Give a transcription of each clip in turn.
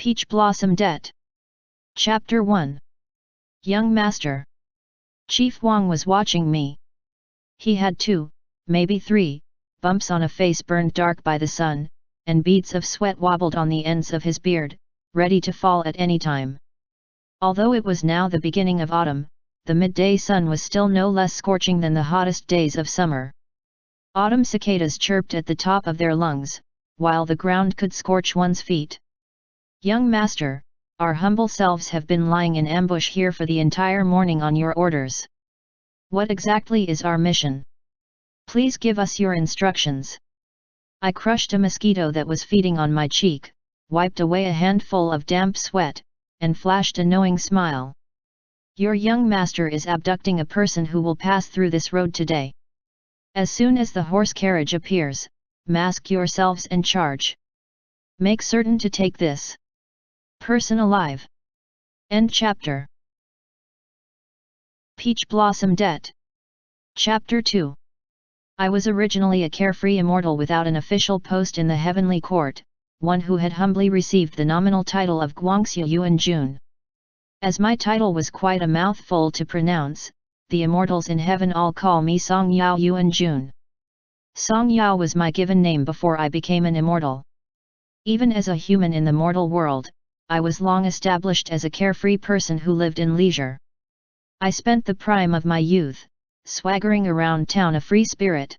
Peach Blossom Det. Chapter 1. Young Master. Chief Wang was watching me. He had 2, maybe 3, bumps on a face burned dark by the sun, and beads of sweat wobbled on the ends of his beard, ready to fall at any time. Although it was now the beginning of autumn, the midday sun was still no less scorching than the hottest days of summer. Autumn cicadas chirped at the top of their lungs, while the ground could scorch one's feet. Young Master, our humble selves have been lying in ambush here for the entire morning on your orders. What exactly is our mission? Please give us your instructions. I crushed a mosquito that was feeding on my cheek, wiped away a handful of damp sweat, and flashed a knowing smile. Your young master is abducting a person who will pass through this road today. As soon as the horse carriage appears, mask yourselves and charge. Make certain to take this person alive. End chapter. Peach Blossom Det. Chapter 2. I was originally a carefree immortal without an official post in the heavenly court, one who had humbly received the nominal title of Guangxu Yuan Jun. As my title was quite a mouthful to pronounce, the immortals in heaven all call me Song Yao Yuan Jun. Song Yao was my given name before I became an immortal. Even as a human in the mortal world, I was long established as a carefree person who lived in leisure. I spent the prime of my youth, swaggering around town a free spirit.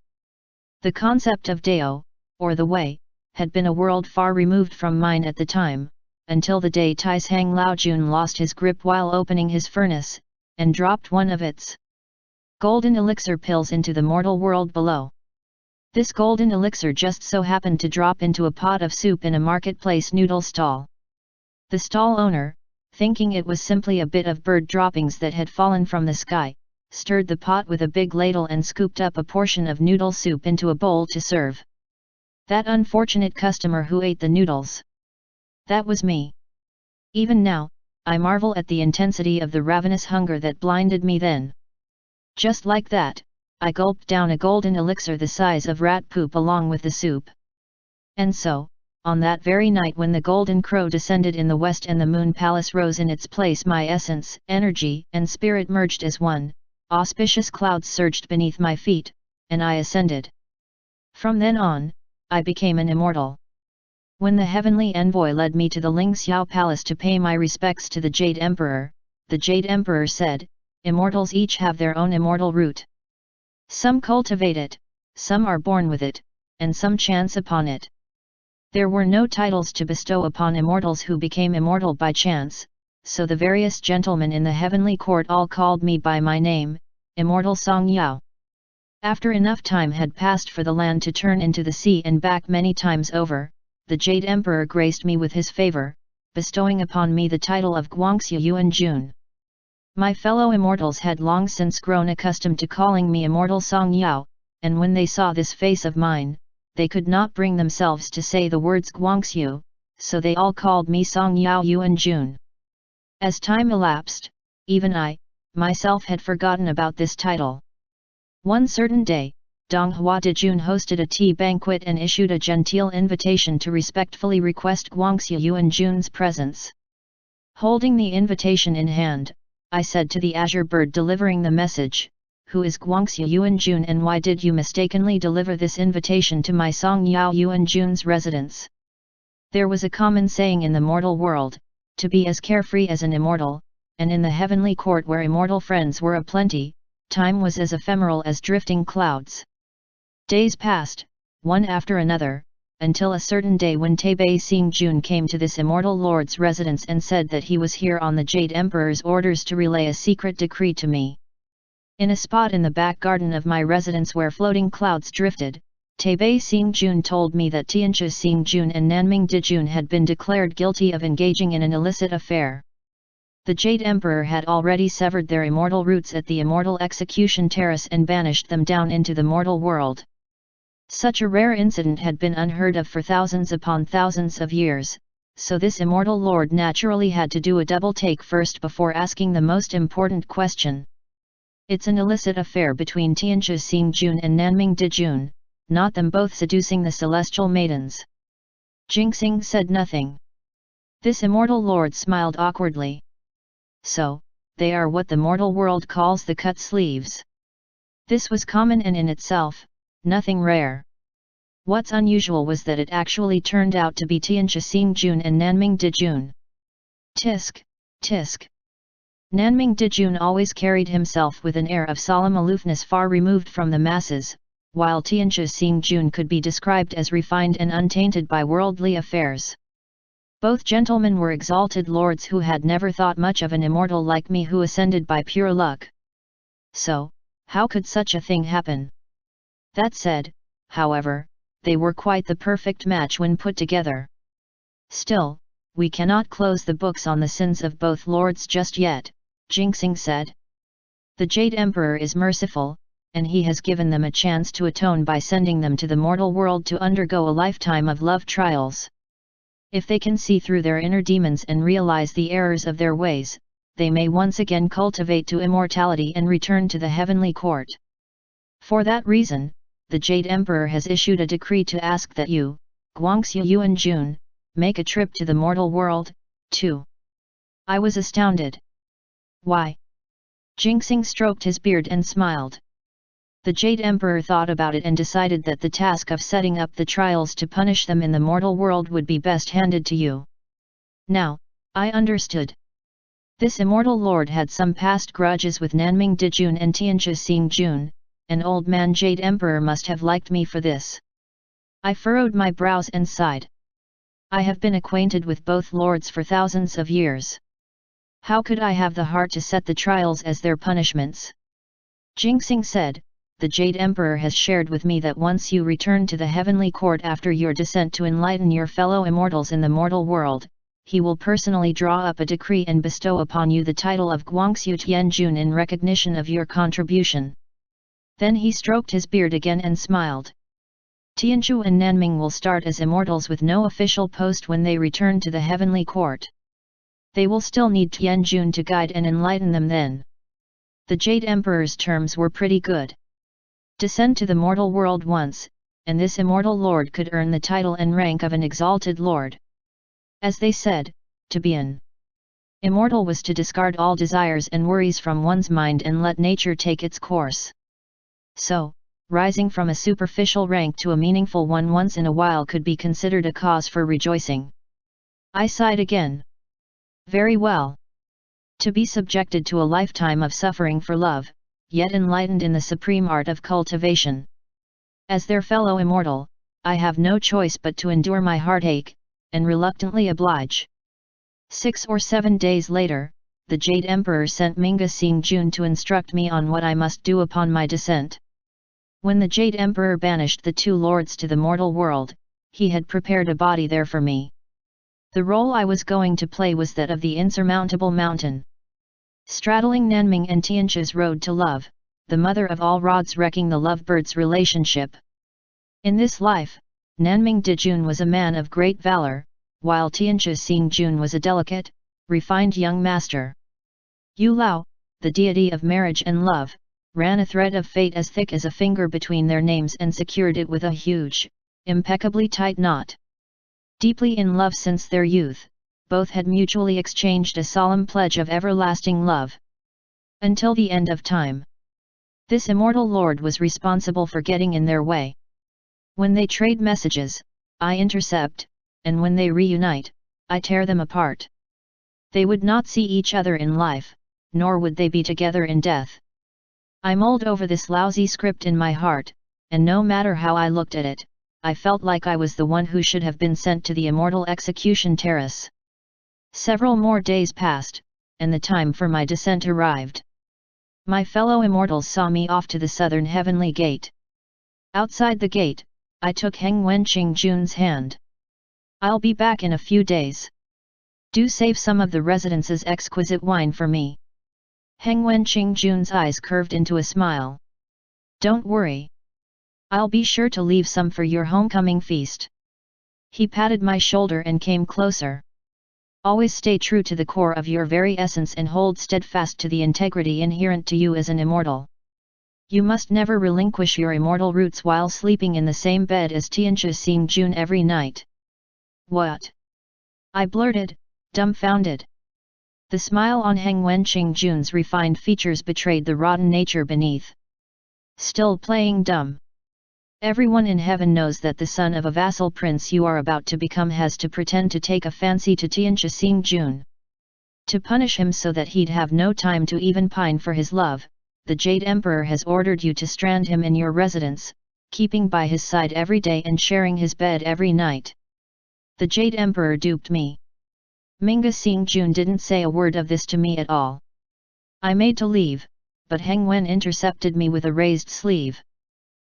The concept of Dao, or the Way, had been a world far removed from mine at the time, until the day Taishang Laojun lost his grip while opening his furnace, and dropped one of its golden elixir pills into the mortal world below. This golden elixir just so happened to drop into a pot of soup in a marketplace noodle stall. The stall owner, thinking it was simply a bit of bird droppings that had fallen from the sky, stirred the pot with a big ladle and scooped up a portion of noodle soup into a bowl to serve. That unfortunate customer who ate the noodles. That was me. Even now, I marvel at the intensity of the ravenous hunger that blinded me then. Just like that, I gulped down a golden elixir the size of rat poop along with the soup. And so, on that very night when the golden crow descended in the west and the moon palace rose in its place, my essence, energy, and spirit merged as one, auspicious clouds surged beneath my feet, and I ascended. From then on, I became an immortal. When the heavenly envoy led me to the Ling Xiao palace to pay my respects to the Jade Emperor, the Jade Emperor said, "Immortals each have their own immortal root. Some cultivate it, some are born with it, and some chance upon it. There were no titles to bestow upon immortals who became immortal by chance, so the various gentlemen in the heavenly court all called me by my name, Immortal Song Yao. After enough time had passed for the land to turn into the sea and back many times over, the Jade Emperor graced me with his favor, bestowing upon me the title of Guangxu Yuan Jun. My fellow immortals had long since grown accustomed to calling me Immortal Song Yao, and when they saw this face of mine, they could not bring themselves to say the words Guangxu, so they all called me Song Yao Yuan Jun. As time elapsed, even I, myself had forgotten about this title. One certain day, Donghua Dijun hosted a tea banquet and issued a genteel invitation to respectfully request Guangxu Yuan Jun's presence. Holding the invitation in hand, I said to the azure bird delivering the message, "Who is Guangxu Yuan Jun and why did you mistakenly deliver this invitation to my Song Yao Yuan Jun's residence?" There was a common saying in the mortal world, to be as carefree as an immortal, and in the heavenly court where immortal friends were aplenty, time was as ephemeral as drifting clouds. Days passed, one after another, until a certain day when Taibei Xing Jun came to this immortal lord's residence and said that he was here on the Jade Emperor's orders to relay a secret decree to me. In a spot in the back garden of my residence where floating clouds drifted, Taibei Xing Jun told me that Tianchi Xing Jun and Nanming Dijun had been declared guilty of engaging in an illicit affair. The Jade Emperor had already severed their immortal roots at the immortal execution terrace and banished them down into the mortal world. Such a rare incident had been unheard of for thousands upon thousands of years, so this immortal lord naturally had to do a double take first before asking the most important question. It's an illicit affair between Tianchi Xing Jun and Nanming Dijun, not them both seducing the celestial maidens. Jingxing said nothing. This immortal lord smiled awkwardly. So, they are what the mortal world calls the cut sleeves. This was common and in itself, nothing rare. What's unusual was that it actually turned out to be Tianjia Xingjun and Nanming Dijun. Tisk, tisk. Nanming Dijun always carried himself with an air of solemn aloofness far removed from the masses, while Tianjia Xingjun could be described as refined and untainted by worldly affairs. Both gentlemen were exalted lords who had never thought much of an immortal like me who ascended by pure luck. So, how could such a thing happen? That said, however, they were quite the perfect match when put together. Still, we cannot close the books on the sins of both lords just yet, Jingxing said. The Jade Emperor is merciful, and he has given them a chance to atone by sending them to the mortal world to undergo a lifetime of love trials. If they can see through their inner demons and realize the errors of their ways, they may once again cultivate to immortality and return to the heavenly court. For that reason, the Jade Emperor has issued a decree to ask that you, Guangxu Yuan Jun, make a trip to the mortal world, too. I was astounded. Why? Jingxing stroked his beard and smiled. The Jade Emperor thought about it and decided that the task of setting up the trials to punish them in the mortal world would be best handed to you. Now, I understood. This immortal lord had some past grudges with Nanming Dijun and Tianjia Xingjun, and old man Jade Emperor must have liked me for this. I furrowed my brows and sighed. I have been acquainted with both lords for thousands of years. How could I have the heart to set the trials as their punishments? Jingxing said, the Jade Emperor has shared with me that once you return to the heavenly court after your descent to enlighten your fellow immortals in the mortal world, he will personally draw up a decree and bestow upon you the title of Guangxu Tianjun in recognition of your contribution. Then he stroked his beard again and smiled. Tianzhu and Nanming will start as immortals with no official post when they return to the heavenly court. They will still need Tianjun to guide and enlighten them then. The Jade Emperor's terms were pretty good. Descend to the mortal world once, and this immortal lord could earn the title and rank of an exalted lord. As they said, to be an immortal was to discard all desires and worries from one's mind and let nature take its course. So, rising from a superficial rank to a meaningful one once in a while could be considered a cause for rejoicing. I sighed again. Very well. To be subjected to a lifetime of suffering for love, yet enlightened in the supreme art of cultivation. As their fellow immortal, I have no choice but to endure my heartache, and reluctantly oblige. 6 or 7 days later, the Jade Emperor sent Minga Xingjun to instruct me on what I must do upon my descent. When the Jade Emperor banished the two lords to the mortal world, he had prepared a body there for me. The role I was going to play was that of the insurmountable mountain. Straddling Nanming and Tianjia's road to love, the mother of all rods wrecking the lovebirds' relationship. In this life, Nanming Dijun was a man of great valor, while Tianjia Xingjun was a delicate, refined young master. Yu Lao, the deity of marriage and love, ran a thread of fate as thick as a finger between their names and secured it with a huge, impeccably tight knot. Deeply in love since their youth, both had mutually exchanged a solemn pledge of everlasting love. Until the end of time. This immortal lord was responsible for getting in their way. When they trade messages, I intercept, and when they reunite, I tear them apart. They would not see each other in life, nor would they be together in death. I mulled over this lousy script in my heart, and no matter how I looked at it, I felt like I was the one who should have been sent to the immortal execution terrace. Several more days passed, and the time for my descent arrived. My fellow immortals saw me off to the southern heavenly gate. Outside the gate, I took Heng Wenqing Jun's hand. I'll be back in a few days. Do save some of the residence's exquisite wine for me. Heng Wenqing Jun's eyes curved into a smile. Don't worry. I'll be sure to leave some for your homecoming feast. He patted my shoulder and came closer. Always stay true to the core of your very essence and hold steadfast to the integrity inherent to you as an immortal. You must never relinquish your immortal roots while sleeping in the same bed as Tianjia Xingjun every night. What? I blurted, Dumbfounded. The smile on Heng Wenqing-jun's refined features betrayed the rotten nature beneath. Still playing dumb. Everyone in heaven knows that the son of a vassal prince you are about to become has to pretend to take a fancy to Tianxia Xing-jun. To punish him so that he'd have no time to even pine for his love, the Jade Emperor has ordered you to strand him in your residence, keeping by his side every day and sharing his bed every night. The Jade Emperor duped me. Minga Xing-jun didn't say a word of this to me at all. I made to leave, but Heng Wen intercepted me with a raised sleeve.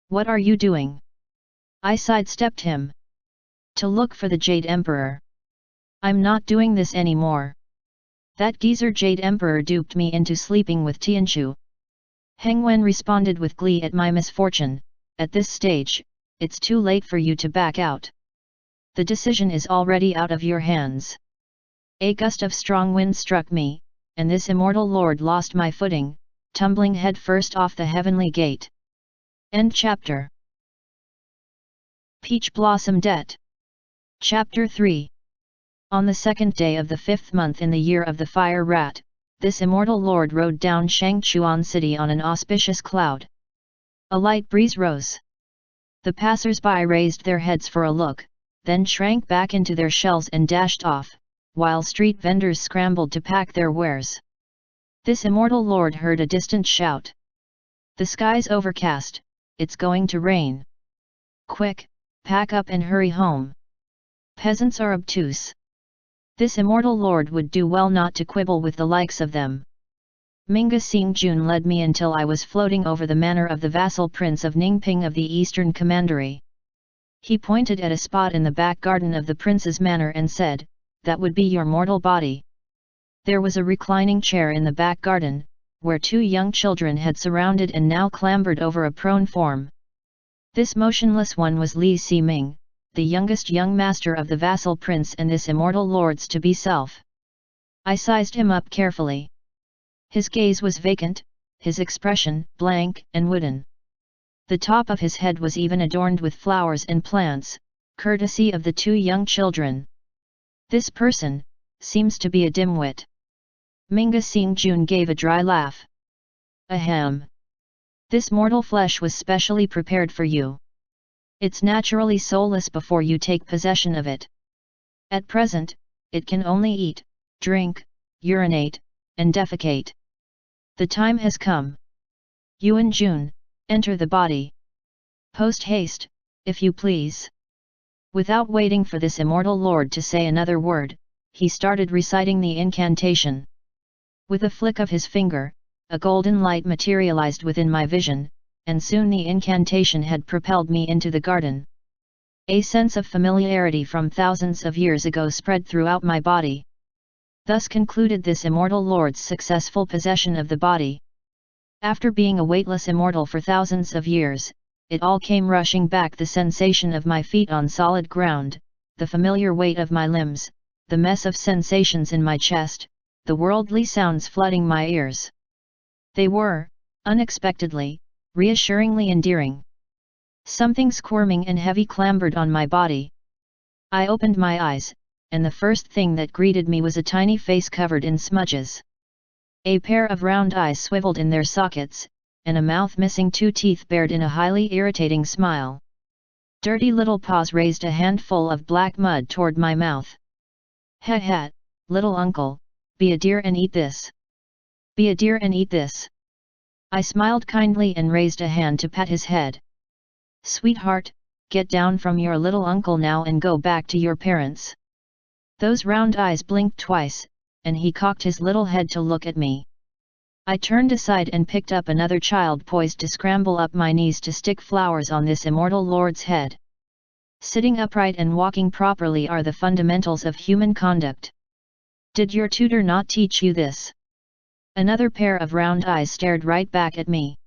What are you doing? I sidestepped him. To look for the Jade Emperor. I'm not doing this anymore. That geezer Jade Emperor duped me into sleeping with Tianxu. Heng Wen responded with glee at my misfortune. At this stage, it's too late for you to back out. The decision is already out of your hands. A gust of strong wind struck me, and this immortal lord lost my footing, tumbling head first off the heavenly gate. End chapter. Peach Blossom Det. Chapter 3. On the 2nd day of the 5th month in the year of the fire rat, this immortal lord rode down Shangchuan city on an auspicious cloud. A light breeze rose. The passers-by raised their heads for a look, then shrank back into their shells and dashed off, while street vendors scrambled to pack their wares. This immortal lord heard a distant shout. The sky's overcast, it's going to rain. Quick, pack up and hurry home. Peasants are obtuse. This immortal lord would do well not to quibble with the likes of them. Minga Xing-jun led me until I was floating over the manor of the vassal prince of Ningping of the Eastern Commandery. He pointed at a spot in the back garden of the prince's manor and said, "That would be your mortal body." There was a reclining chair in the back garden, where 2 young children had surrounded and now clambered over a prone form. This motionless one was Li Ximing, the youngest young master of the vassal prince and this immortal lord's to-be self. I sized him up carefully. His gaze was vacant, his expression blank and wooden. The top of his head was even adorned with flowers and plants, courtesy of the 2 young children. This person seems to be a dimwit. Minga Xing-jun gave a dry laugh. Ahem. This mortal flesh was specially prepared for you. It's naturally soulless before you take possession of it. At present, it can only eat, drink, urinate, and defecate. The time has come. Yuan Jun, enter the body. Post haste, if you please. Without waiting for this immortal lord to say another word, he started reciting the incantation. With a flick of his finger, a golden light materialized within my vision, and soon the incantation had propelled me into the garden. A sense of familiarity from thousands of years ago spread throughout my body. Thus concluded this immortal lord's successful possession of the body. After being a weightless immortal for thousands of years, it all came rushing back: the sensation of my feet on solid ground, the familiar weight of my limbs, the mess of sensations in my chest, the worldly sounds flooding my ears. They were, unexpectedly, reassuringly endearing. Something squirming and heavy clambered on my body. I opened my eyes, and the first thing that greeted me was a tiny face covered in smudges. A pair of round eyes swiveled in their sockets, and a mouth missing 2 teeth bared in a highly irritating smile. Dirty little paws raised a handful of black mud toward my mouth. "Ha, little uncle, be a dear and eat this. Be a dear and eat this." I smiled kindly and raised a hand to pat his head. "Sweetheart, get down from your little uncle now and go back to your parents." Those round eyes blinked twice, and he cocked his little head to look at me. I turned aside and picked up another child poised to scramble up my knees to stick flowers on this immortal lord's head. Sitting upright and walking properly are the fundamentals of human conduct. Did your tutor not teach you this? Another pair of round eyes stared right back at me.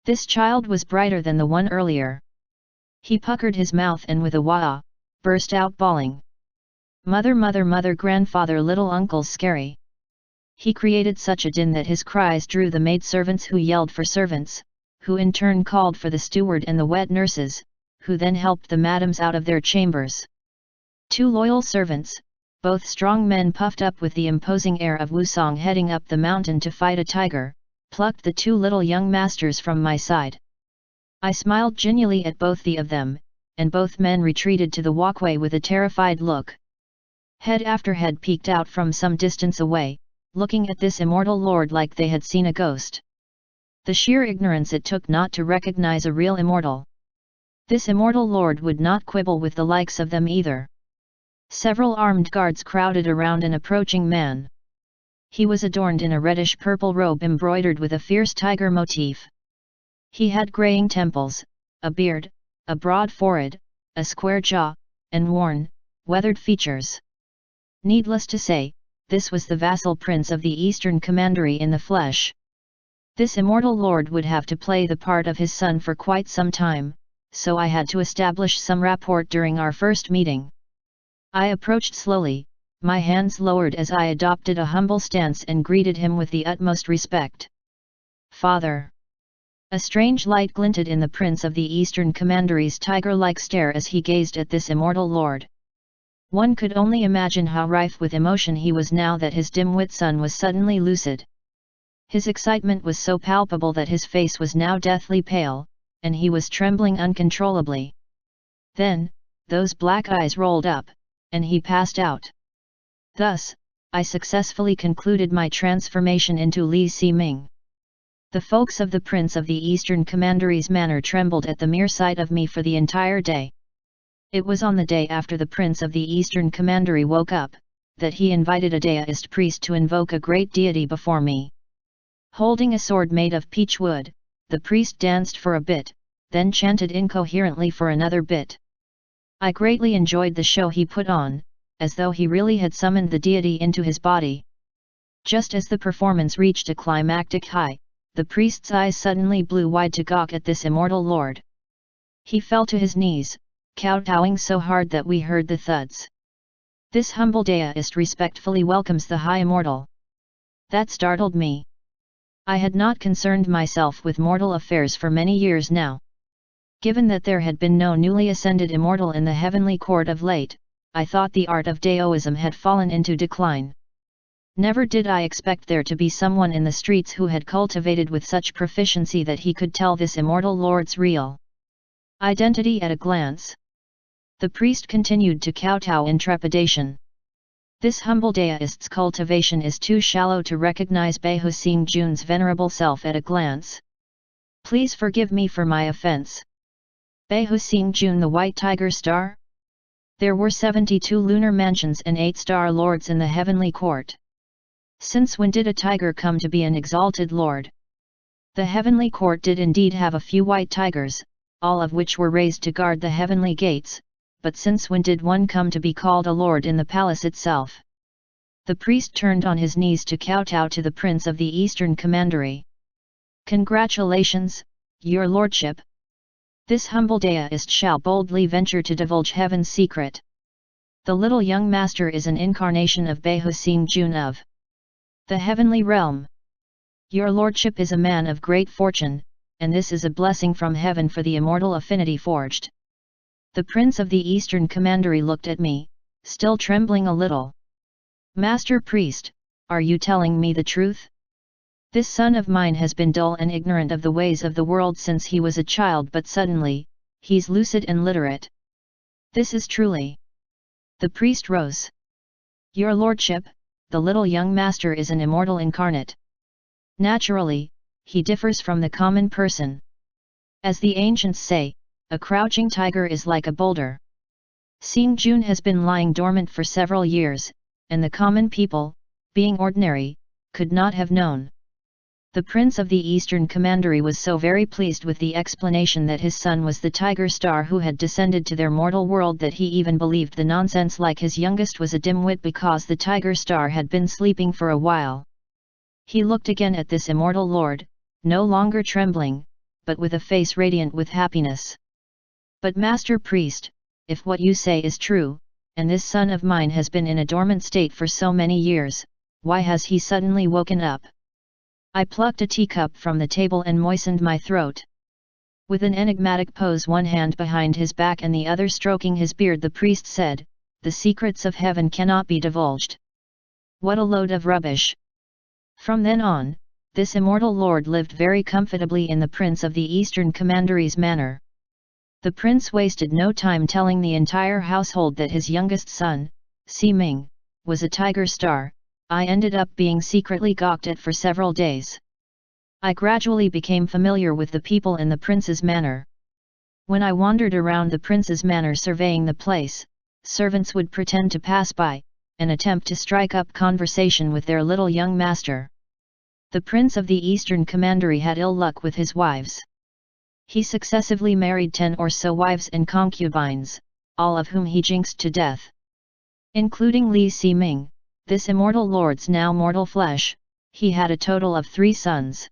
This child was brighter than the one earlier. He puckered his mouth and with a wah, burst out bawling. "Mother, mother, mother, grandfather, little uncle's scary." He created such a din that his cries drew the maidservants, who yelled for servants, who in turn called for the steward and the wet nurses, who then helped the madams out of their chambers. 2 loyal servants, both strong men puffed up with the imposing air of Wusong heading up the mountain to fight a tiger, plucked the two little young masters from my side. I smiled genially at both of them, and both men retreated to the walkway with a terrified look. Head after head peeked out from some distance away, looking at this immortal lord like they had seen a ghost. The sheer ignorance it took not to recognize a real immortal. This immortal lord would not quibble with the likes of them either. Several armed guards crowded around an approaching man. He was adorned in a reddish-purple robe embroidered with a fierce tiger motif. He had graying temples, a beard, a broad forehead, a square jaw, and worn, weathered features. Needless to say, this was the vassal prince of the Eastern Commandery in the flesh. This immortal lord would have to play the part of his son for quite some time, so I had to establish some rapport during our first meeting. I approached slowly, my hands lowered as I adopted a humble stance and greeted him with the utmost respect. "Father." A strange light glinted in the Prince of the Eastern Commandery's tiger-like stare as he gazed at this immortal lord. One could only imagine how rife with emotion he was now that his dim-wit son was suddenly lucid. His excitement was so palpable that his face was now deathly pale, and he was trembling uncontrollably. Then, those black eyes rolled up, and he passed out. Thus, I successfully concluded my transformation into Li Siming. The folks of the Prince of the Eastern Commandery's manor trembled at the mere sight of me for the entire day. It was on the day after the Prince of the Eastern Commandery woke up, that he invited a Daoist priest to invoke a great deity before me. Holding a sword made of peach wood, the priest danced for a bit, then chanted incoherently for another bit. I greatly enjoyed the show he put on, as though he really had summoned the deity into his body. Just as the performance reached a climactic high, the priest's eyes suddenly blew wide to gawk at this immortal lord. He fell to his knees, kowtowing so hard that we heard the thuds. This humble Daoist respectfully welcomes the high immortal. That startled me. I had not concerned myself with mortal affairs for many years now. Given that there had been no newly ascended immortal in the heavenly court of late, I thought the art of Daoism had fallen into decline. Never did I expect there to be someone in the streets who had cultivated with such proficiency that he could tell this immortal lord's real identity at a glance. The priest continued to kowtow in trepidation. This humble Daoist's cultivation is too shallow to recognize Beihu Xingjun's venerable self at a glance. Please forgive me for my offense. Beihu Xingjun, the White Tiger Star? There were 72 lunar mansions and 8 star lords in the heavenly court. Since when did a tiger come to be an exalted lord? The heavenly court did indeed have a few white tigers, all of which were raised to guard the heavenly gates, but since when did one come to be called a lord in the palace itself? The priest turned on his knees to kowtow to the Prince of the Eastern Commandery. Congratulations, your lordship. This humble Daoist shall boldly venture to divulge heaven's secret. The little young master is an incarnation of Beihu Xingjun of the heavenly realm. Your lordship is a man of great fortune, and this is a blessing from heaven for the immortal affinity forged. The Prince of the Eastern Commandery looked at me, still trembling a little. Master Priest, are you telling me the truth? This son of mine has been dull and ignorant of the ways of the world since he was a child, but suddenly, he's lucid and literate. This is truly. The priest rose. Your lordship, the little young master is an immortal incarnate. Naturally, he differs from the common person. As the ancients say, a crouching tiger is like a boulder. Xingjun has been lying dormant for several years, and the common people, being ordinary, could not have known. The Prince of the Eastern Commandery was so very pleased with the explanation that his son was the Tiger Star who had descended to their mortal world that he even believed the nonsense like his youngest was a dimwit because the Tiger Star had been sleeping for a while. He looked again at this immortal lord, no longer trembling, but with a face radiant with happiness. But Master Priest, if what you say is true, and this son of mine has been in a dormant state for so many years, why has he suddenly woken up? I plucked a teacup from the table and moistened my throat. With an enigmatic pose, one hand behind his back and the other stroking his beard, the priest said, the secrets of heaven cannot be divulged. What a load of rubbish! From then on, this immortal lord lived very comfortably in the Prince of the Eastern Commandery's manor. The prince wasted no time telling the entire household that his youngest son, Si Ming, was a tiger star. I ended up being secretly gawked at for several days. I gradually became familiar with the people in the prince's manor. When I wandered around the prince's manor surveying the place, servants would pretend to pass by, and attempt to strike up conversation with their little young master. The Prince of the Eastern Commandery had ill luck with his wives. He successively married 10 or so wives and concubines, all of whom he jinxed to death. Including Li Siming, this immortal lord's now mortal flesh, he had a total of 3 sons.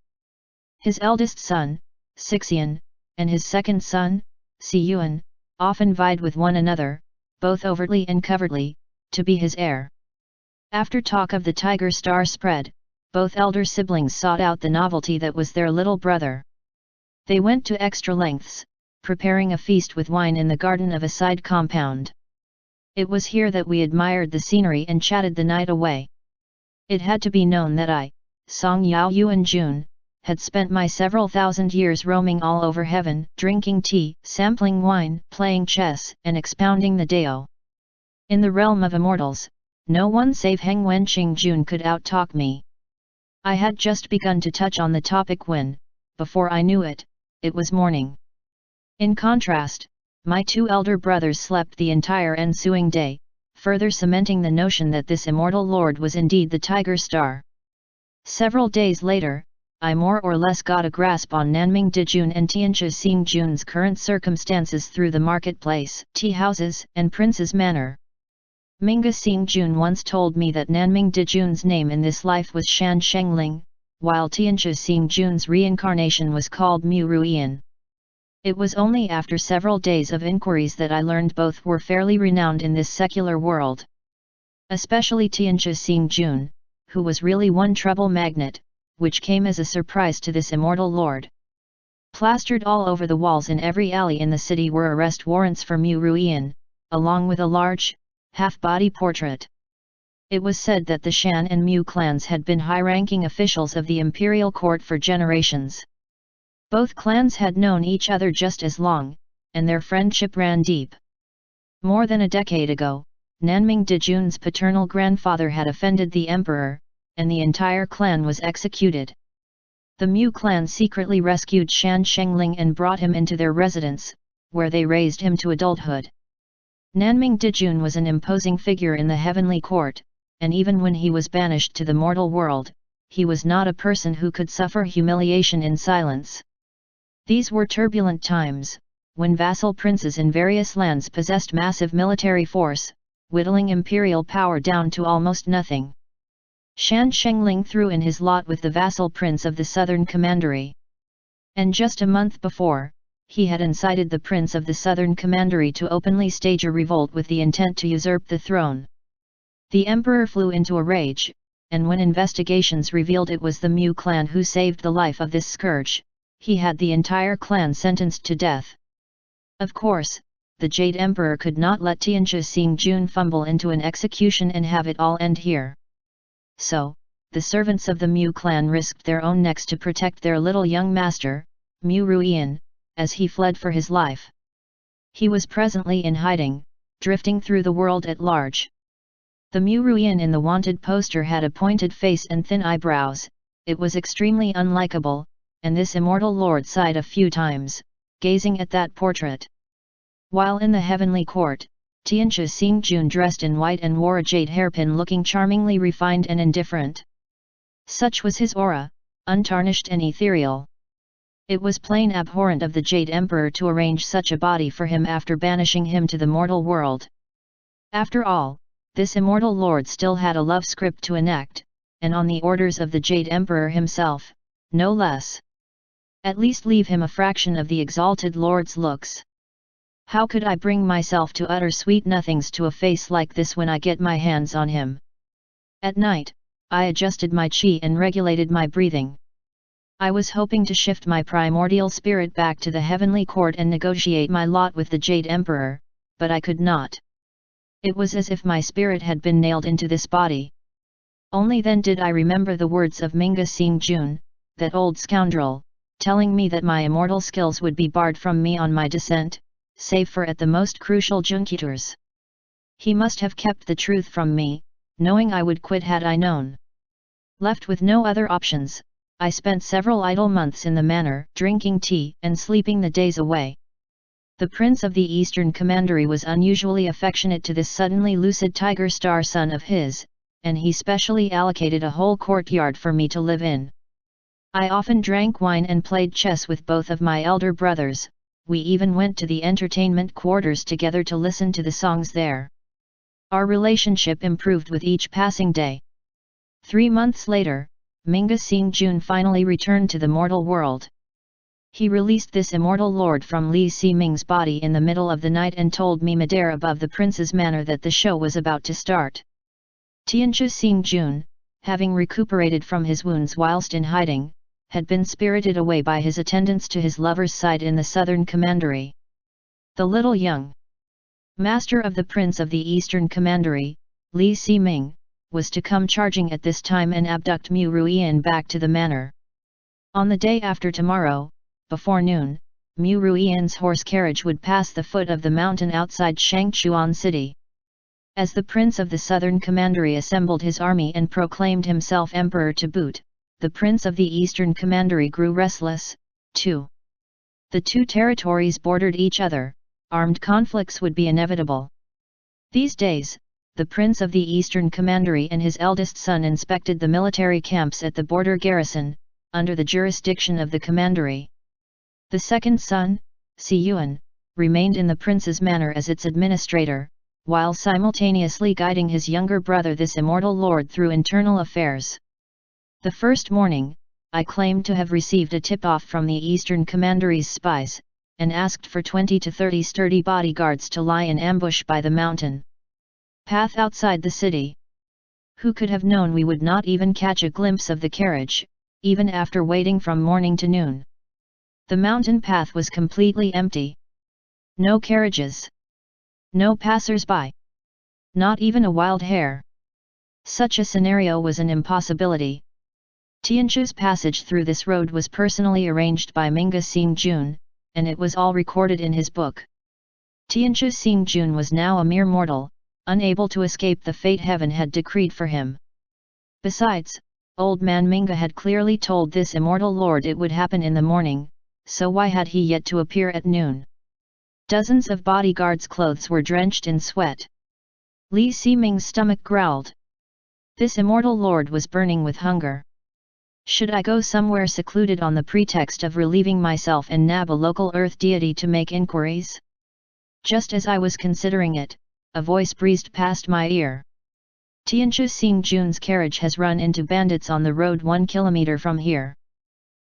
His eldest son, Sixian, and his second son, Si Yuan, often vied with one another, both overtly and covertly, to be his heir. After talk of the tiger star spread, both elder siblings sought out the novelty that was their little brother. They went to extra lengths, preparing a feast with wine in the garden of a side compound. It was here that we admired the scenery and chatted the night away. It had to be known that I, Song Yao Yuan Jun, had spent my several thousand years roaming all over heaven, drinking tea, sampling wine, playing chess, and expounding the Dao. In the realm of immortals, no one save Heng Wenqing Jun could outtalk me. I had just begun to touch on the topic when, before I knew it, it was morning. In contrast, my 2 elder brothers slept the entire ensuing day, further cementing the notion that this immortal lord was indeed the tiger star. Several days later, I more or less got a grasp on Nanming Dijun and Tianjia Xing Jun's current circumstances through the marketplace, tea houses, and Prince's Manor. Minga Xing Jun once told me that Nanming Dijun's name in this life was Shan Shengling, while Tianjia Xing Jun's reincarnation was called Mu Ruian. It was only after several days of inquiries that I learned both were fairly renowned in this secular world. Especially Tianjia Xing Jun, who was really one trouble magnet, which came as a surprise to this immortal lord. Plastered all over the walls in every alley in the city were arrest warrants for Mu Ruian, along with a large, half-body portrait. It was said that the Shan and Mu clans had been high-ranking officials of the imperial court for generations. Both clans had known each other just as long, and their friendship ran deep. More than a decade ago, Nanming Dijun's paternal grandfather had offended the emperor, and the entire clan was executed. The Mu clan secretly rescued Shan Shengling and brought him into their residence, where they raised him to adulthood. Nanming Dijun was an imposing figure in the heavenly court, and even when he was banished to the mortal world, he was not a person who could suffer humiliation in silence. These were turbulent times, when vassal princes in various lands possessed massive military force, whittling imperial power down to almost nothing. Shan Shengling threw in his lot with the vassal prince of the southern commandery. And just a month before, he had incited the prince of the southern commandery to openly stage a revolt with the intent to usurp the throne. The emperor flew into a rage, and when investigations revealed it was the Mu clan who saved the life of this scourge, he had the entire clan sentenced to death. Of course, the Jade Emperor could not let Tianjia Xing Jun fumble into an execution and have it all end here. So, the servants of the Mu clan risked their own necks to protect their little young master, Mu Ruian, as he fled for his life. He was presently in hiding, drifting through the world at large. The Mu Ruian in the wanted poster had a pointed face and thin eyebrows. It was extremely unlikable, and this immortal lord sighed a few times, gazing at that portrait. While in the heavenly court, Tianjia Xing Jun dressed in white and wore a jade hairpin looking charmingly refined and indifferent. Such was his aura, untarnished and ethereal. It was plain abhorrent of the Jade Emperor to arrange such a body for him after banishing him to the mortal world. After all, this immortal lord still had a love script to enact, and on the orders of the Jade Emperor himself, no less. At least leave him a fraction of the exalted lord's looks. How could I bring myself to utter sweet nothings to a face like this when I get my hands on him? At night, I adjusted my chi and regulated my breathing. I was hoping to shift my primordial spirit back to the heavenly court and negotiate my lot with the Jade Emperor, but I could not. It was as if my spirit had been nailed into this body. Only then did I remember the words of Minga Xingjun, that old scoundrel, telling me that my immortal skills would be barred from me on my descent, save for at the most crucial junctures. He must have kept the truth from me, knowing I would quit had I known. Left with no other options, I spent several idle months in the manor, drinking tea and sleeping the days away. The Prince of the Eastern Commandery was unusually affectionate to this suddenly lucid tiger star son of his, and he specially allocated a whole courtyard for me to live in. I often drank wine and played chess with both of my elder brothers. We even went to the entertainment quarters together to listen to the songs there. Our relationship improved with each passing day. 3 months later, Minga Xingjun finally returned to the mortal world. He released this immortal lord from Li Siming's body in the middle of the night and told me midair above the prince's manor that the show was about to start. Tianchu Xingjun, having recuperated from his wounds whilst in hiding, had been spirited away by his attendants to his lover's side in the southern commandery. The little young master of the Prince of the Eastern Commandery, Li Siming, was to come charging at this time and abduct Mu Ruian back to the manor. On the day after tomorrow, before noon, Mu Ruian's horse carriage would pass the foot of the mountain outside Shangchuan city. As the Prince of the Southern Commandery assembled his army and proclaimed himself emperor to boot, the Prince of the Eastern Commandery grew restless, too. The two territories bordered each other, armed conflicts would be inevitable. These days, the Prince of the Eastern Commandery and his eldest son inspected the military camps at the border garrison, under the jurisdiction of the commandery. The second son, Si Yuan, remained in the prince's manor as its administrator, while simultaneously guiding his younger brother this immortal lord through internal affairs. The first morning, I claimed to have received a tip-off from the Eastern Commandery's spies, and asked for 20 to 30 sturdy bodyguards to lie in ambush by the mountain path outside the city. Who could have known we would not even catch a glimpse of the carriage, even after waiting from morning to noon? The mountain path was completely empty. No carriages. No passers-by. Not even a wild hare. Such a scenario was an impossibility. Tianchu's passage through this road was personally arranged by Minga Xingjun, and it was all recorded in his book. Tianchu Xingjun was now a mere mortal, unable to escape the fate heaven had decreed for him. Besides, old man Minga had clearly told this immortal lord it would happen in the morning, so why had he yet to appear at noon? Dozens of bodyguards' clothes were drenched in sweat. Li Siming's stomach growled. This immortal lord was burning with hunger. Should I go somewhere secluded on the pretext of relieving myself and nab a local earth deity to make inquiries? Just as I was considering it, a voice breezed past my ear. Tianchu Xingjun's carriage has run into bandits on the road 1 kilometer from here.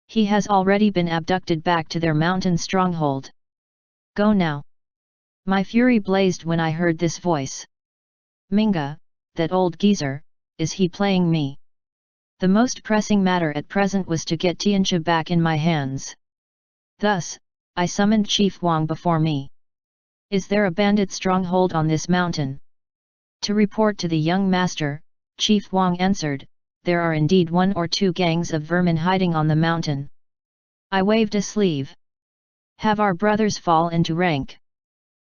He has already been abducted back to their mountain stronghold. Go now. My fury blazed when I heard this voice. Minga, that old geezer, is he playing me? The most pressing matter at present was to get Tianchu back in my hands. Thus, I summoned Chief Wang before me. Is there a bandit stronghold on this mountain? To report to the young master, Chief Wang answered, there are indeed 1 or 2 gangs of vermin hiding on the mountain. I waved a sleeve. Have our brothers fall into rank.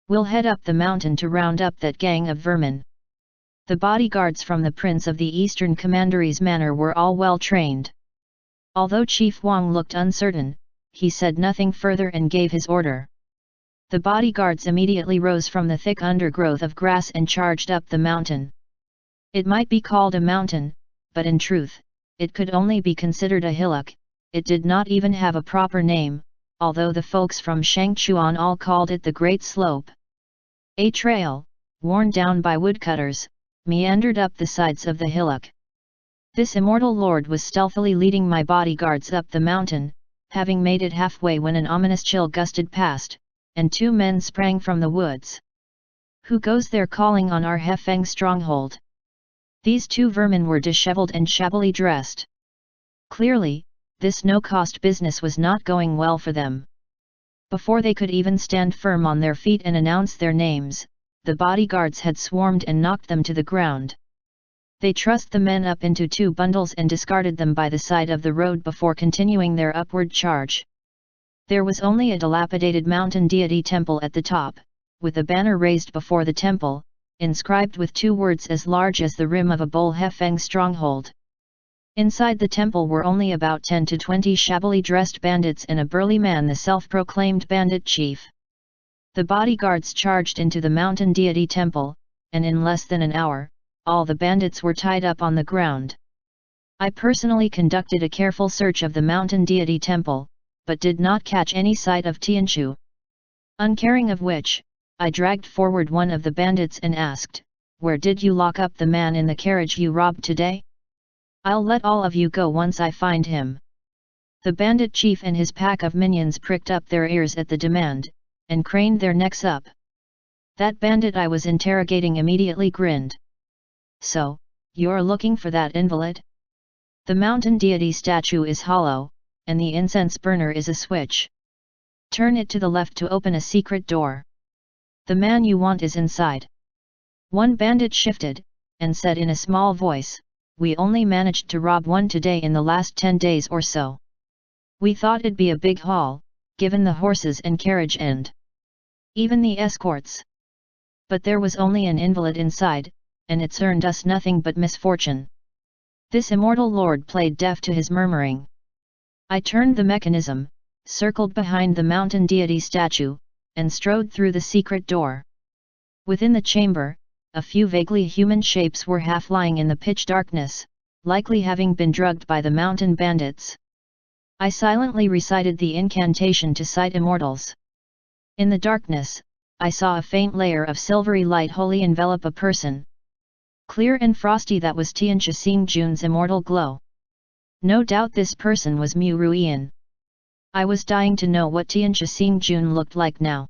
We'll head up the mountain to round up that gang of vermin. The bodyguards from the Prince of the Eastern Commandery's manor were all well trained. Although Chief Wang looked uncertain, he said nothing further and gave his order. The bodyguards immediately rose from the thick undergrowth of grass and charged up the mountain. It might be called a mountain, but in truth, it could only be considered a hillock. It did not even have a proper name, although the folks from Shangchuan all called it the Great Slope. A trail, worn down by woodcutters, meandered up the sides of the hillock. This immortal lord was stealthily leading my bodyguards up the mountain, having made it halfway when an ominous chill gusted past, and 2 men sprang from the woods. Who goes there calling on our Hefeng stronghold? These 2 vermin were disheveled and shabbily dressed. Clearly, this no-cost business was not going well for them. Before they could even stand firm on their feet and announce their names, the bodyguards had swarmed and knocked them to the ground. They trussed the men up into 2 bundles and discarded them by the side of the road before continuing their upward charge. There was only a dilapidated mountain deity temple at the top, with a banner raised before the temple, inscribed with 2 words as large as the rim of a bowl: Hefeng Stronghold. Inside the temple were only about 10 to 20 shabbily dressed bandits and a burly man, the self-proclaimed bandit chief. The bodyguards charged into the mountain deity temple, and in less than an hour, all the bandits were tied up on the ground. I personally conducted a careful search of the mountain deity temple, but did not catch any sight of Tianchu. Uncaring of which, I dragged forward one of the bandits and asked, "Where did you lock up the man in the carriage you robbed today? I'll let all of you go once I find him." The bandit chief and his pack of minions pricked up their ears at the demand, and craned their necks up. That bandit I was interrogating immediately grinned. "So, you're looking for that invalid? The mountain deity statue is hollow, and the incense burner is a switch. Turn it to the left to open a secret door. The man you want is inside." One bandit shifted, and said in a small voice, "We only managed to rob one today in the last 10 days or so. We thought it'd be a big haul, given the horses and carriage and even the escorts. But there was only an invalid inside, and it's earned us nothing but misfortune." This immortal lord played deaf to his murmuring. I turned the mechanism, circled behind the mountain deity statue, and strode through the secret door. Within the chamber, a few vaguely human shapes were half lying in the pitch darkness, likely having been drugged by the mountain bandits. I silently recited the incantation to cite immortals. In the darkness, I saw a faint layer of silvery light wholly envelop a person. Clear and frosty, that was Tianchi Xingjun's immortal glow. No doubt this person was Mu Ruian. I was dying to know what Tianchi Xingjun looked like now.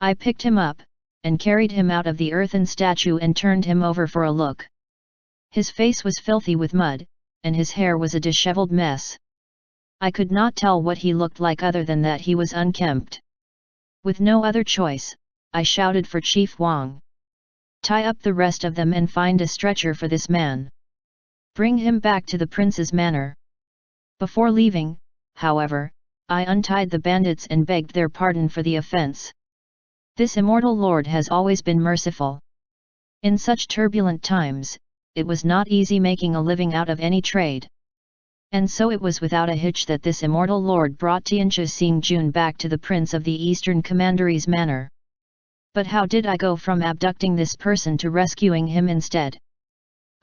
I picked him up, and carried him out of the earthen statue and turned him over for a look. His face was filthy with mud, and his hair was a disheveled mess. I could not tell what he looked like other than that he was unkempt. With no other choice, I shouted for Chief Wang. "Tie up the rest of them and find a stretcher for this man. Bring him back to the prince's manor." Before leaving, however, I untied the bandits and begged their pardon for the offense. This immortal lord has always been merciful. In such turbulent times, it was not easy making a living out of any trade. And so it was without a hitch that this immortal lord brought Tianchi Xingjun back to the prince of the eastern commandery's manor. But how did I go from abducting this person to rescuing him instead?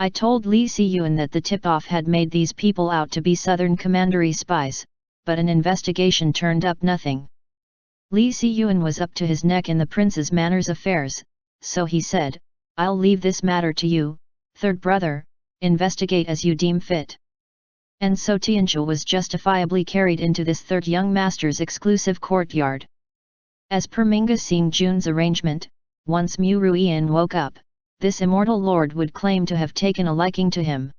I told Li Siyuan that the tip-off had made these people out to be southern commandery spies, but an investigation turned up nothing. Li Siyuan was up to his neck in the prince's manor's affairs, so he said, "I'll leave this matter to you, third brother, investigate as you deem fit." And so Tianchi was justifiably carried into this third young master's exclusive courtyard. As per Minga Xingjun's arrangement, once Mu Ruian woke up, this immortal lord would claim to have taken a liking to him.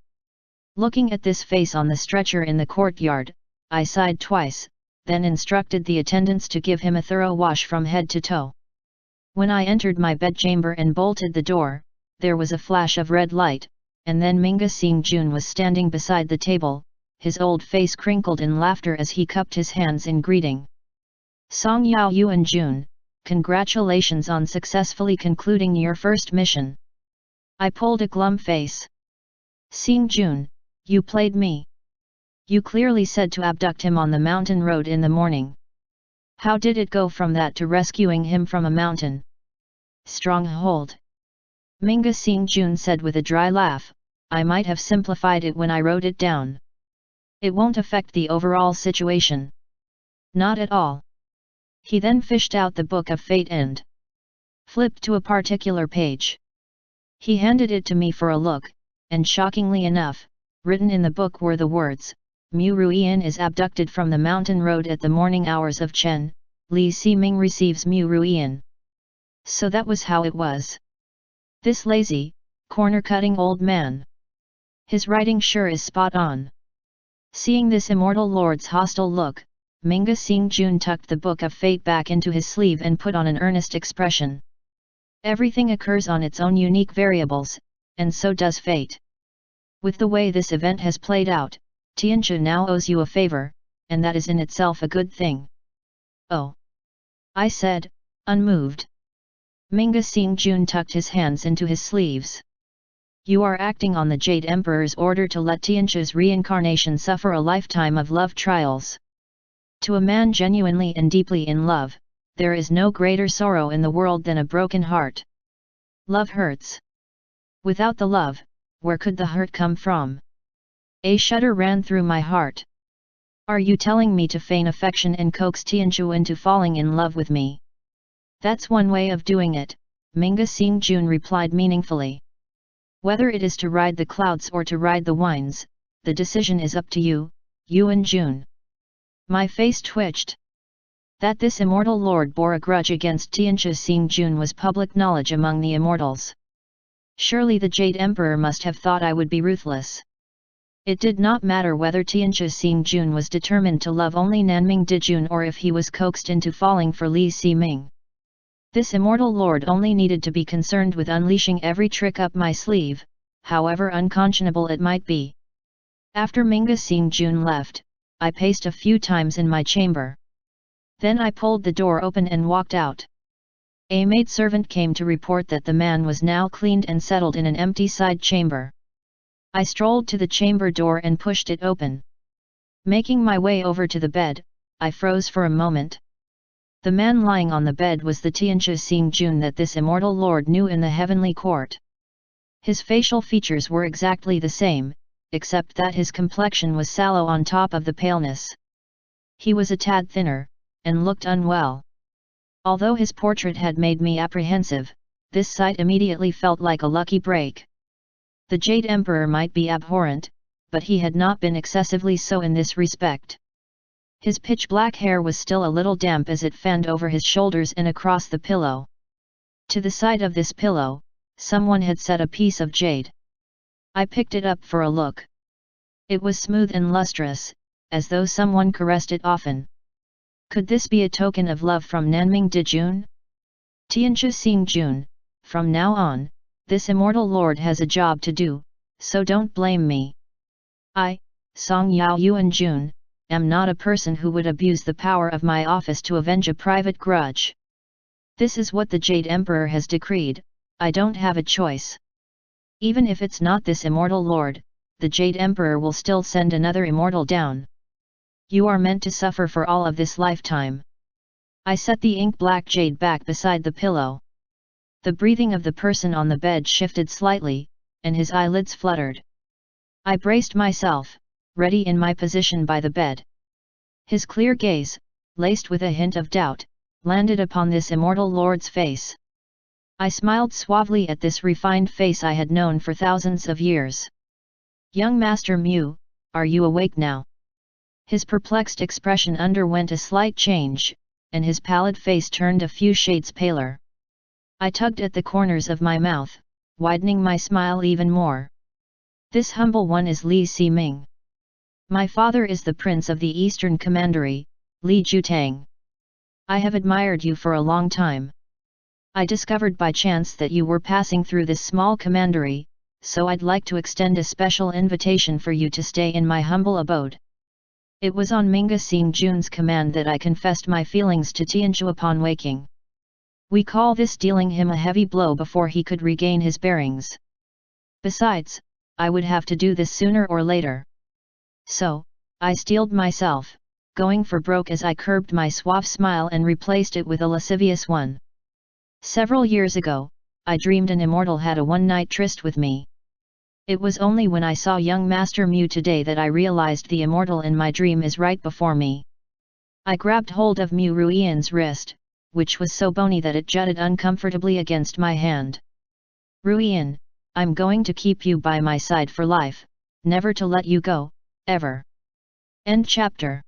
Looking at this face on the stretcher in the courtyard, I sighed twice, then instructed the attendants to give him a thorough wash from head to toe. When I entered my bedchamber and bolted the door, there was a flash of red light, and then Minga Xingjun was standing beside the table, his old face crinkled in laughter as he cupped his hands in greeting. "Song Yao Yuan Jun, congratulations on successfully concluding your first mission." I pulled a glum face. "Xingjun, you played me. You clearly said to abduct him on the mountain road in the morning. How did it go from that to rescuing him from a mountain stronghold?" Minga Xingjun said with a dry laugh, "I might have simplified it when I wrote it down. It won't affect the overall situation." "Not at all." He then fished out the Book of Fate and flipped to a particular page. He handed it to me for a look, and shockingly enough, written in the book were the words, "Mu Ruian is abducted from the mountain road at the morning hours of Chen, Li Siming receives Mu Ruian." So that was how it was. This lazy, corner-cutting old man. His writing sure is spot on. Seeing this immortal lord's hostile look, Minga Xingjun tucked the Book of Fate back into his sleeve and put on an earnest expression. Everything occurs on its own unique variables, and so does fate. With the way this event has played out, Tianzhu now owes you a favor, and that is in itself a good thing. Oh! I said, unmoved. Minga Xingjun tucked his hands into his sleeves. You are acting on the Jade Emperor's order to let Tianzhu's reincarnation suffer a lifetime of love trials. To a man genuinely and deeply in love, there is no greater sorrow in the world than a broken heart. Love hurts. Without the love, where could the hurt come from? A shudder ran through my heart. Are you telling me to feign affection and coax Tianzhu into falling in love with me? That's one way of doing it, Minga Xingjun replied meaningfully. Whether it is to ride the clouds or to ride the winds, the decision is up to you, Yuan Jun. My face twitched. That this immortal lord bore a grudge against Tianzhu Xingjun was public knowledge among the immortals. Surely the Jade Emperor must have thought I would be ruthless. It did not matter whether Tianzhu Xingjun was determined to love only Nanming Dijun or if he was coaxed into falling for Li Ximing. This immortal lord only needed to be concerned with unleashing every trick up my sleeve, however unconscionable it might be. After Minga Xingjun left, I paced a few times in my chamber. Then I pulled the door open and walked out. A maidservant came to report that the man was now cleaned and settled in an empty side chamber. I strolled to the chamber door and pushed it open. Making my way over to the bed, I froze for a moment. The man lying on the bed was the Tianzhu Xingjun that this immortal lord knew in the heavenly court. His facial features were exactly the same, except that his complexion was sallow on top of the paleness. He was a tad thinner, and looked unwell. Although his portrait had made me apprehensive, this sight immediately felt like a lucky break. The Jade Emperor might be abhorrent, but he had not been excessively so in this respect. His pitch-black hair was still a little damp as it fanned over his shoulders and across the pillow. To the side of this pillow, someone had set a piece of jade. I picked it up for a look. It was smooth and lustrous, as though someone caressed it often. Could this be a token of love from Nanming Dijun? Tianzhu Xingjun, from now on, this immortal lord has a job to do, so don't blame me. I, Song Yao Yuan Jun, am not a person who would abuse the power of my office to avenge a private grudge. This is what the Jade Emperor has decreed, I don't have a choice. Even if it's not this immortal lord, the Jade Emperor will still send another immortal down. You are meant to suffer for all of this lifetime. I set the ink-black jade back beside the pillow. The breathing of the person on the bed shifted slightly, and his eyelids fluttered. I braced myself, ready in my position by the bed. His clear gaze, laced with a hint of doubt, landed upon this immortal lord's face. I smiled suavely at this refined face I had known for thousands of years. Young Master Mu, are you awake now? His perplexed expression underwent a slight change, and his pallid face turned a few shades paler. I tugged at the corners of my mouth, widening my smile even more. This humble one is Li Ximing. My father is the prince of the Eastern Commandery, Li Jutang. I have admired you for a long time. I discovered by chance that you were passing through this small commandery, so I'd like to extend a special invitation for you to stay in my humble abode. It was on Minga Xingjun's command that I confessed my feelings to Tianzhu upon waking. We call this dealing him a heavy blow before he could regain his bearings. Besides, I would have to do this sooner or later. So, I steeled myself, going for broke as I curbed my suave smile and replaced it with a lascivious one. Several years ago, I dreamed an immortal had a one-night tryst with me. It was only when I saw young Master Mu today that I realized the immortal in my dream is right before me. I grabbed hold of Mu Ruian's wrist, which was so bony that it jutted uncomfortably against my hand. Ruian, I'm going to keep you by my side for life, never to let you go, ever. End chapter.